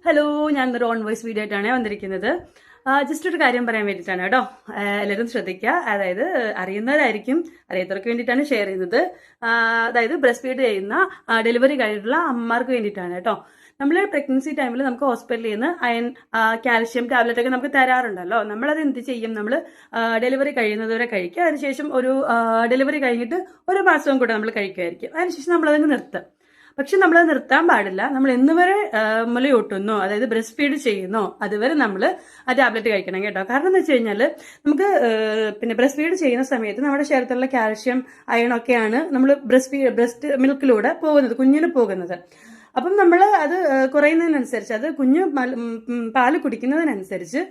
Hello, ഞാനൊരു on voice video ആയിട്ടാണ് വന്നിരിക്കുന്നത്. ജസ്റ്റ് ഒരു കാര്യം പറയാൻ വേണ്ടിയിട്ടാണ് കേട്ടോ. എല്ലാവരും ശ്രദ്ധിക്കുക. അതായത് അറിയുന്നവരായിരിക്കും, അറിയാത്തവർക്ക് വേണ്ടിയിട്ടാണ് ഷെയർ ചെയ്യുന്നത്. അതായത് ബ്രസ്റ്റ് ഫീഡ് ചെയ്യുന്ന ഡെലിവറി കഴിഞ്ഞിട്ടുള്ള അമ്മമാർക്ക് വേണ്ടിയിട്ടാണ് കേട്ടോ. നമ്മൾ പ്രഗ്നൻസി ടൈമിൽ നമുക്ക് ഹോസ്പിറ്റലിൽ നിന്ന് അയൺ, കാൽഷ്യം ടാബ്ലറ്റ് ഒക്കെ നമുക്ക് തരാറുണ്ടല്ലോ. നമ്മളത് എന്ത് ചെയ്യും? നമ്മൾ ഡെലിവറി കഴിയുന്നതുവരെ കഴിക്കുക. അതിനുശേഷം ഒരു ഡെലിവറി കഴിഞ്ഞിട്ട് ഒരു മാസവും കൂടെ നമ്മൾ കഴിക്കുമായിരിക്കും. അതിനുശേഷം നമ്മളതങ്ങ് നിർത്തും. പക്ഷെ നമ്മൾ നിർത്താൻ പാടില്ല. നമ്മൾ എന്നുവരെ മുലയൂട്ടുന്നോ, അതായത് ബ്രസ്റ്റ് ഫീഡ് ചെയ്യുന്നോ, അതുവരെ നമ്മൾ ആ ടാബ്ലറ്റ് കഴിക്കണം കേട്ടോ. കാരണം എന്ന് വെച്ച് കഴിഞ്ഞാൽ നമുക്ക് ബ്രസ്റ്റ് ഫീഡ് ചെയ്യുന്ന സമയത്ത് നമ്മുടെ ശരീരത്തിലുള്ള കാൽഷ്യം, അയൺ ഒക്കെയാണ് നമ്മൾ ബ്രസ്റ്റ് മിൽക്കിലൂടെ പോകുന്നത്, കുഞ്ഞിന് പോകുന്നത്. അപ്പം നമ്മൾ അത് കുറയുന്നതിനനുസരിച്ച്, അത് കുഞ്ഞ് പാല് കുടിക്കുന്നതിനനുസരിച്ച്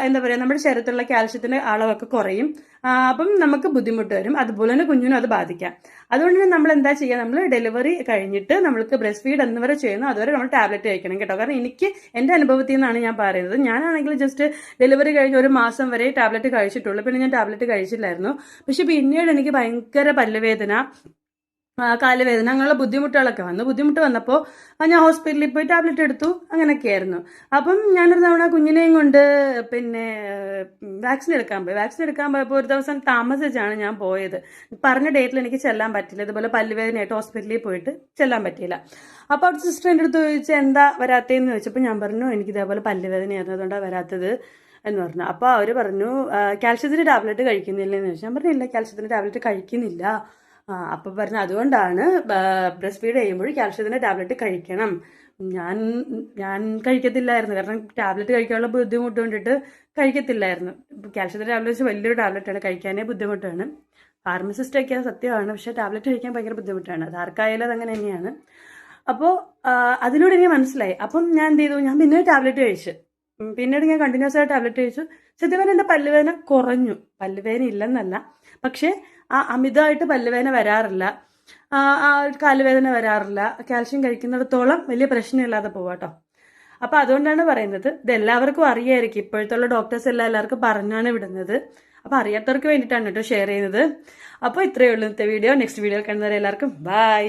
എന്താ പറയുക, നമ്മുടെ ശരീരത്തിലുള്ള കാൽഷ്യത്തിന്റെ അളവൊക്കെ കുറയും. അപ്പം നമുക്ക് ബുദ്ധിമുട്ട് വരും. അതുപോലെ തന്നെ കുഞ്ഞിനും അത് ബാധിക്കാം. അതുകൊണ്ട് തന്നെ നമ്മൾ എന്താ ചെയ്യുക? നമ്മൾ ഡെലിവറി കഴിഞ്ഞിട്ട് നമ്മൾക്ക് ബ്രസ്റ്റ് ഫീഡ് എന്നുവരെ ചെയ്യുന്നു അതുവരെ നമ്മൾ ടാബ്ലറ്റ് കഴിക്കണം കേട്ടോ. കാരണം എനിക്ക് എൻ്റെ അനുഭവത്തിൽ നിന്നാണ് ഞാൻ പറയുന്നത്. ഞാനാണെങ്കിൽ ജസ്റ്റ് ഡെലിവറി കഴിഞ്ഞ് ഒരു മാസം വരെ ടാബ്ലറ്റ് കഴിച്ചിട്ടുള്ളൂ. പിന്നെ ഞാൻ ടാബ്ലറ്റ് കഴിച്ചില്ലായിരുന്നു. പക്ഷെ പിന്നീട് എനിക്ക് ഭയങ്കര പല്ലുവേദന, കാലുവേദന, അങ്ങനെയുള്ള ബുദ്ധിമുട്ടുകളൊക്കെ വന്നു. ബുദ്ധിമുട്ട് വന്നപ്പോൾ ഞാൻ ഹോസ്പിറ്റലിൽ പോയി ടാബ്ലറ്റ് എടുത്തു. അങ്ങനെയൊക്കെയായിരുന്നു. അപ്പം ഞാനൊരു തവണ കുഞ്ഞിനെയും കൊണ്ട് വാക്സിൻ എടുക്കാൻ പോയപ്പോൾ ഒരു ദിവസം താമസിച്ചാണ് ഞാൻ പോയത്. പറഞ്ഞ ഡേറ്റിൽ എനിക്ക് ചെല്ലാൻ പറ്റില്ല. ഇതുപോലെ പല്ലുവേദനയായിട്ട് ഹോസ്പിറ്റലിൽ പോയിട്ട് ചെല്ലാൻ പറ്റിയില്ല. അപ്പോൾ അവിടെ സിസ്റ്റർ എൻ്റെ അടുത്ത് ചോദിച്ചാൽ എന്താ വരാത്തതെന്ന് ചോദിച്ചപ്പോൾ ഞാൻ പറഞ്ഞു എനിക്ക് ഇതേപോലെ പല്ലുവേദനയായിരുന്നു, അതുകൊണ്ടാണ് വരാത്തത് എന്ന് പറഞ്ഞു. അപ്പോൾ അവർ പറഞ്ഞു കാൽഷ്യത്തിൻ്റെ ടാബ്ലറ്റ് കഴിക്കുന്നില്ലെന്ന് ചോദിച്ചു. ഞാൻ പറഞ്ഞില്ല, കാൽഷ്യത്തിൻ്റെ ടാബ്ലറ്റ് കഴിക്കുന്നില്ല. അപ്പം പറഞ്ഞു അതുകൊണ്ടാണ് ബ്രസ്റ്റ് ഫീഡ് ചെയ്യുമ്പോൾ കാൽഷ്യത്തിൻ്റെ ടാബ്ലറ്റ് കഴിക്കണം. ഞാൻ കഴിക്കത്തില്ലായിരുന്നു. കാരണം ടാബ്ലറ്റ് കഴിക്കാനുള്ള ബുദ്ധിമുട്ട് കൊണ്ടിട്ട് കഴിക്കത്തില്ലായിരുന്നു. കാൽഷ്യത്തിൻ്റെ ടാബ്ലറ്റ് വലിയൊരു ടാബ്ലറ്റാണ്, കഴിക്കാനേ ബുദ്ധിമുട്ടാണ്. ഫാർമസിസ്റ്റൊക്കെ സത്യമാണ്, പക്ഷേ ടാബ്ലറ്റ് കഴിക്കാൻ ഭയങ്കര ബുദ്ധിമുട്ടാണ്. അത് ആർക്കായാലും അതങ്ങനെ തന്നെയാണ്. അപ്പോൾ അതിലൂടെ എനിക്ക് മനസ്സിലായി. അപ്പം ഞാൻ എന്ത് ചെയ്തു? ഞാൻ പിന്നെ ടാബ്ലറ്റ് കഴിച്ചു. പിന്നീട് ഞാൻ കണ്ടിന്യൂസ് ആയിട്ട് ടാബ്ലറ്റ് കഴിച്ചു. സത്യം പറഞ്ഞാൽ എൻ്റെ പല്ലുവേദന കുറഞ്ഞു. പല്ലുവേദന ഇല്ലെന്നല്ല, പക്ഷേ അമിതമായിട്ട് പല്ലുവേദന വരാറില്ല, കാലുവേദന വരാറില്ല. കാൽഷ്യം കഴിക്കുന്നിടത്തോളം വലിയ പ്രശ്നമില്ലാതെ പോവാട്ടോ. അപ്പം അതുകൊണ്ടാണ് പറയുന്നത്, ഇത് എല്ലാവർക്കും അറിയായിരിക്കും. ഇപ്പോഴത്തുള്ള ഡോക്ടേഴ്സ് എല്ലാവർക്കും പറഞ്ഞാണ് വിടുന്നത്. അപ്പം അറിയാത്തവർക്ക് വേണ്ടിയിട്ടാണ് കേട്ടോ ഷെയർ ചെയ്യുന്നത്. അപ്പോൾ ഇത്രയേ ഉള്ളൂ ഇന്നത്തെ വീഡിയോ. നെക്സ്റ്റ് വീഡിയോ കാണുന്നവരെ എല്ലാവർക്കും ബൈ.